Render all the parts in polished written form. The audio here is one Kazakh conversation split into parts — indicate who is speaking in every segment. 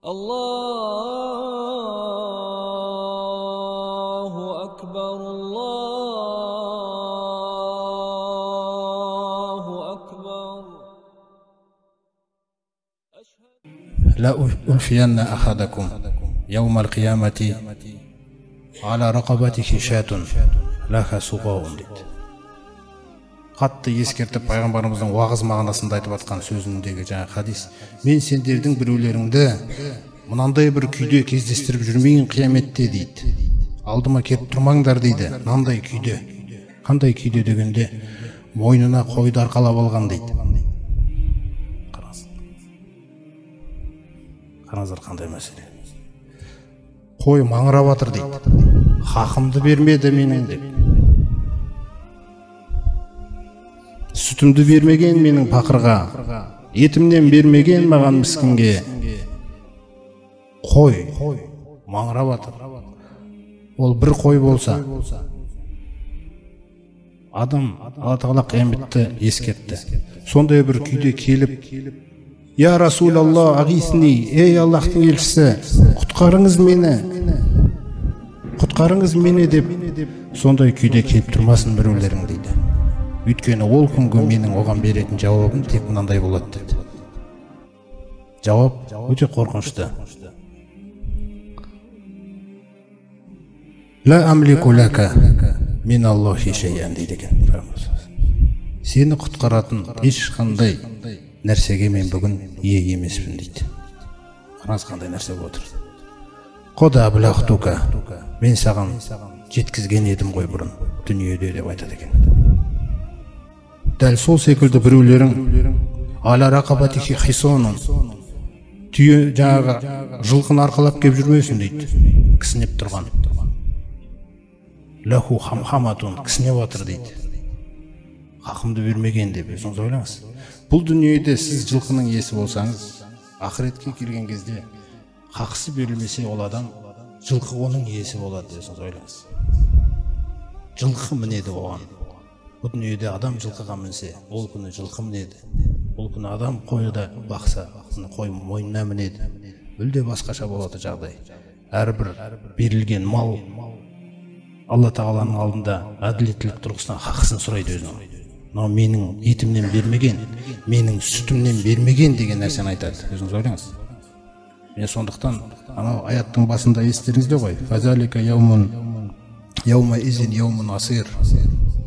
Speaker 1: Allahu akbar, Allahu akbar.
Speaker 2: La ulfiyanna ahadakum yawmal qiyamati ala raqabatihi shatun laha suqawun dedi. Қатты ескертіп пайғамбарымыздың уағыз мағынасында айтып жатқан сөзіндегі жаңа хадис: мен сендердің біреулеріңді мынандай бір күйде кездестіріп жүрмейін қияметте дейді. Алдыма келіп тұрмаңдар дейді. Мынандай күйде. Қандай күйде дегенде, мойнына қойды арқалап алған дейді. Қараңыздар қандай мәселе. Қой маңырап жатыр дейді. Хақымды бермеді менің деп. Сүтімді бермеген менің пақырға, етімнен бермеген маған міскінге. Қой маңырап жатыр. Ол бір қой болса, адам Алла тағала қияметті ескертті. Сондай бір күйде келіп: я Расулалла, ағисни, ей Аллахтың елшісі, құтқарыңыз мені деп, сондай күйде келіп тұрмасын біреулерің дейді. Өйткені ол күнгі менің оған беретін жауабым тек мынандай болады деді. Жауап өте қорқынышты. Ла амлику лака мин Аллахи шайан дейді екен. Сені құтқаратын ешқандай нәрсеге мен бүгін ие емеспін дейді. Қараңыз қандай нәрсе болып отыр. Қода аблахтука, мен саған жеткізген едім ғой бұрын дүниеде деп айтады екен. Дәл сол секілді біреулерің аля рақабатихи хисонун, түйе жаңағы жылқын арқалап кеп жүрмесін дейді. Кісінеп тұрған. Лаху хамхаматун, кісінеп жатыр дейді. Хақымды бермеген деп. Өзіңіз ойлаңыз. Бұл дүниеде сіз жылқының иесі болсаңыз, ақыретке келген кезде хақысы берілмесе ол адам, жылқы оның иесі болады. Өзіңіз ойлаңыз. Жылқы мінеді оған. Бұл дүниеде адам жылқыға мінсе, ол күні жылқы мінеді. Ол күні адам қойда бақса, қой мойнына мінеді. Мүлде басқаша болады жағдай. Әрбір берілген мал Алла тағаланың алдында әділеттілік тұрғысынан хақысын сұрайды өзінің. Но менің етімнен бермеген, менің сүтімнен бермеген деген нәрсені айтады. Өзіңіз ойлаңыз. Мен сондықтан анау аяттың басында естеріңізде ғой. Фазалика яума изин яумун асир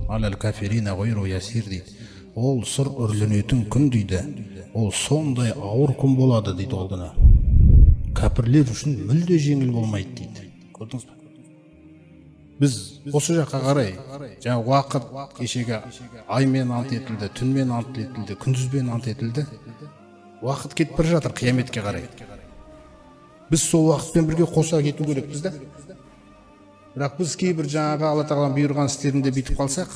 Speaker 2: алал кафирина гайру ясир дейді. Ол сұр үрленетін күн дейді. Ол сондай ауыр күн болады дейді ол күні. Кәпірлер үшін мүлде жеңіл болмайды дейді. Көрдіңіз бе? Біз осы жаққа қарай, жаңа уақыт кешегі аймен ант етілді, түнмен ант етілді, күндізбен ант етілді. Уақыт кетіп бір жатыр қияметке қарай. Біз сол уақытпен бірге қоса кету керекпіз да. Бірақ біз кейбір жаңағы Алла тағаланың бұйырған істерінде бүйтіп қалсақ,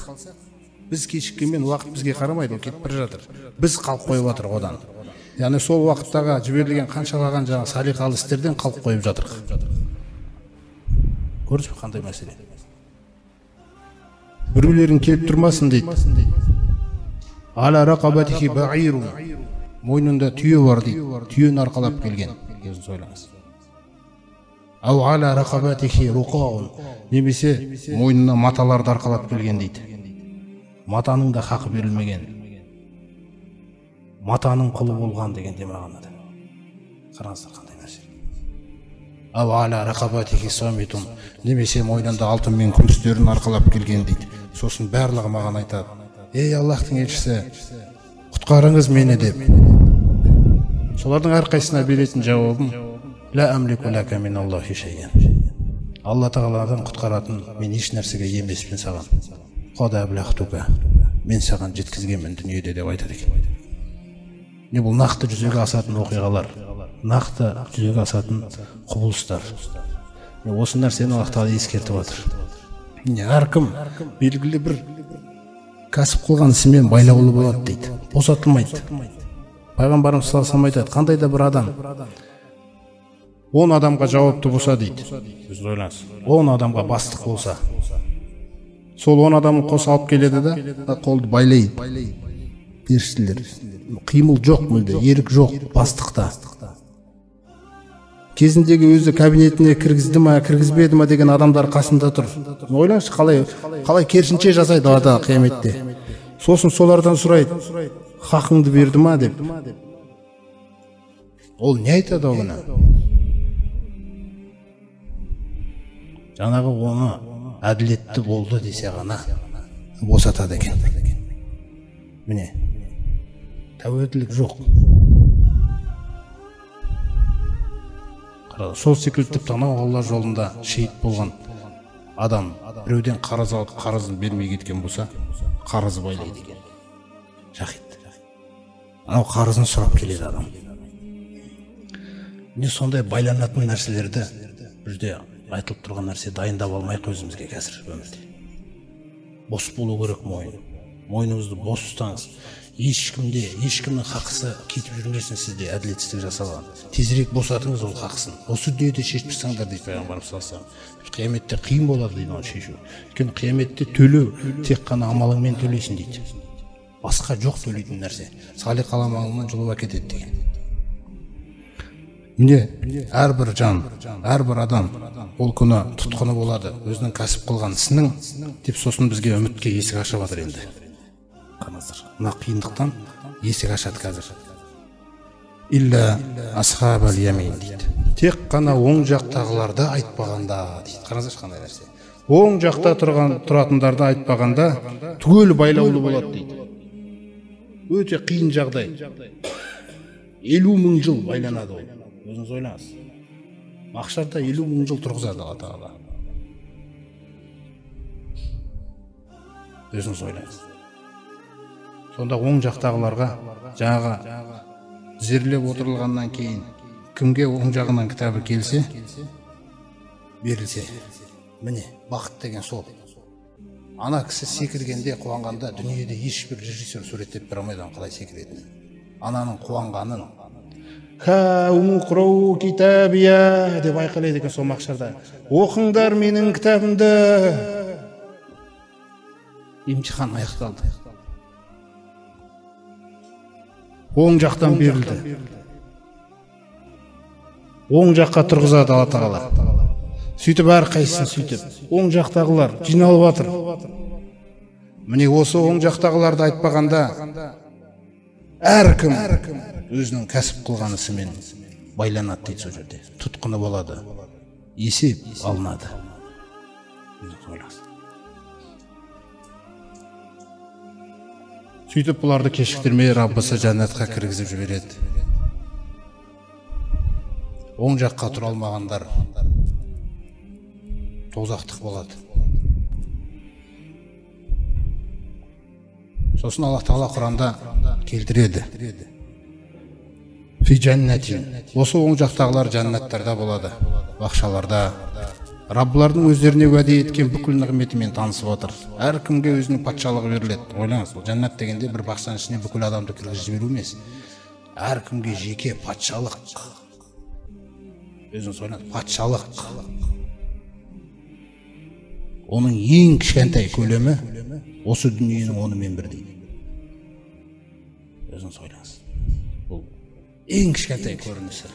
Speaker 2: біз кешіккенмен уақыт бізге қарамайды, ол кетіп бір жатыр. Біз қалып қойып жатыр одан. Яғни сол уақыттағы жіберілген қаншалаған жаңа салиқалы істерден қалып қойып жатыр. Көрдіңіз бе қандай мәселе? Біреулерің келіп тұрмасын дейді. Аля рақабатихи баирун, мойнында түйе бар дейді. Түйені арқалап келген. Өзіңіз ойлаңыз. Ау аля рақабатихи руқаун, немесе мойнына маталарды арқалап келген дейді. Матаның да хақы берілмеген. Матаның құлы болған дегенде мағынада. Қараңыздар қандай нәрсе. Ау аля рақабатихи самитун, немесе мойнында алтын мен күмістерін арқалап келген дейді. Сосын барлығы маған айтады: ей Аллахтың елшісі, құтқарыңыз мені деп. Солардың әрқайсысына беретін жауабым: ла амлику лака мин Аллахи шайан. Алла тағаладан құтқаратын мен еш нәрсеге емеспін саған. Қода аблахтука, мен саған жеткізгенмін дүниеде деп айтады екен. Не бұл нақты жүзеге асатын оқиғалар, нақты жүзеге асатын құбылыстар. Осы нәрсені Алла тағала ескертіп жатыр. Әркім белгілі бір кәсіп қылған ісімен байлаулы болады дейді. Босатылмайды. Пайғамбарымыз саллаллаху алейхи айтады: қандай да бір адам 10 адамға жауапты болса дейді. Өзіңіз ойлаңыз. 10 адамға бастық болса, сол 10 адамын қоса алып келеді да қолды байлайды. Періштелер. Қимыл жоқ мүлде, ерік жоқ бастықта. кезіндегі өзі кабинетіне кіргізді ма кіргізбеді ма деген адамдар қасында тұр. Ойлаңызшы, қалай керісінше жасайды ада қияметте. Сосын солардан сұрайды, хақыңды берді ма деп. Ол не айтады ол күні? Жаңағы оны әділетті болды десе ғана босатады екен. Міне, тәуелділік жоқ. Сол секілді тіпті анау Алла жолында шейіт болған адам біреуден қарыз алып қарызын бермей кеткен болса, қарызы байлайды екен. Шахид. Анау қарызын сұрап келеді адам. Не сондай байланатын нәрселерді бізде айтылып тұрған нәрсе дайындап алмайық өзімізге қазір өмірде. Бос болу керек мойын. Мойныңызды бос ұстаңыз. Ешкімнің хақысы кетіп жүрмесін сізде, әділетсіздік жасалған. Тезірек босатыңыз ол хақысын. Осы дүниеде шешпесеңдер дейді пайғамбарымыз саллаллаху алейхи ва саллям. Қияметте қиын болады дейді оны шешу. Өйткені қияметте төлеу тек қана амалыңмен төлейсің дейді. Басқа жоқ төлейтін нәрсе. Салих амалынан жұлып әкетеді деген. Міне, әрбір жан, әрбір адам ол күні тұтқыны болады, өзінің кәсіп қылған ісінің деп, сосын бізге үмітке есік ашып жатыр енді. Мына қиындықтан есік ашады қазір. Илля асхабал ямин дейді. Тек қана оң жақтағыларды айтпағанда дейді. Қараңызшы қандай нәрсе. Оң жақта тұратындарды айтпағанда түгел байлаулы болады дейді. Өте қиын жағдай. 50 мың жыл байланады ол. Өзіңіз ойлаңыз. Махшарда 50 мың жыл тұрғызады Алла Тағала. Өзіңіз ойлаңыз. Сонда оң жақтағыларға жаңағы зерлеп отырылғаннан кейін кімге оң жағынан кітабы келсе, берілсе, міне бақыт деген сол. Ана кісі секіргенде, қуанғанда дүниеде ешбір режиссер суреттеп бере алмайды қалай секіретін. Ананың қуанғанын «Ха-умуқрау китабия» деп айқайлайды екен сол махшарда. Оқыңдар менің кітабымды. Емтихан аяқталды. Оң жақтан берілді. Оң жаққа тұрғызады Алла Тағала. Сөйтіп әрқайсысын сөйтіп оң жақтағылар жиналып жатыр. Міне осы оң жақтағыларды айтпағанда әркім өзінің кәсіп қылған ісімен байланады дейді сол жерде. Тұтқыны болады. Есеп алынады. Сөйтіп бұларды кешіктірмей Раббысы жәннатқа кіргізіп жібереді. Оң жаққа тұра алмағандар тозақтық болады. Сосын Аллах Тағала Құранда келтіреді. Фи жәннатин. Осы оң жақтағылар жәннаттарда болады, бақшаларда. Раббылардың өздеріне уәде еткен бүкіл нығметімен танысып отыр. Әркімге өзінің патшалығы беріледі. Ойлаңыз, бұл жәннат дегенде бір бақшаның ішіне бүкіл адамды кіргізіп жіберу емес. Әркімге жеке патшалық. Өзіңіз ойлаңыз, патшалық. Оның ең кішкентай көлемі осы дүниенің онымен бірдей. Өзіңіз ойлаңыз. Бұл ең кішкентай көрінісі.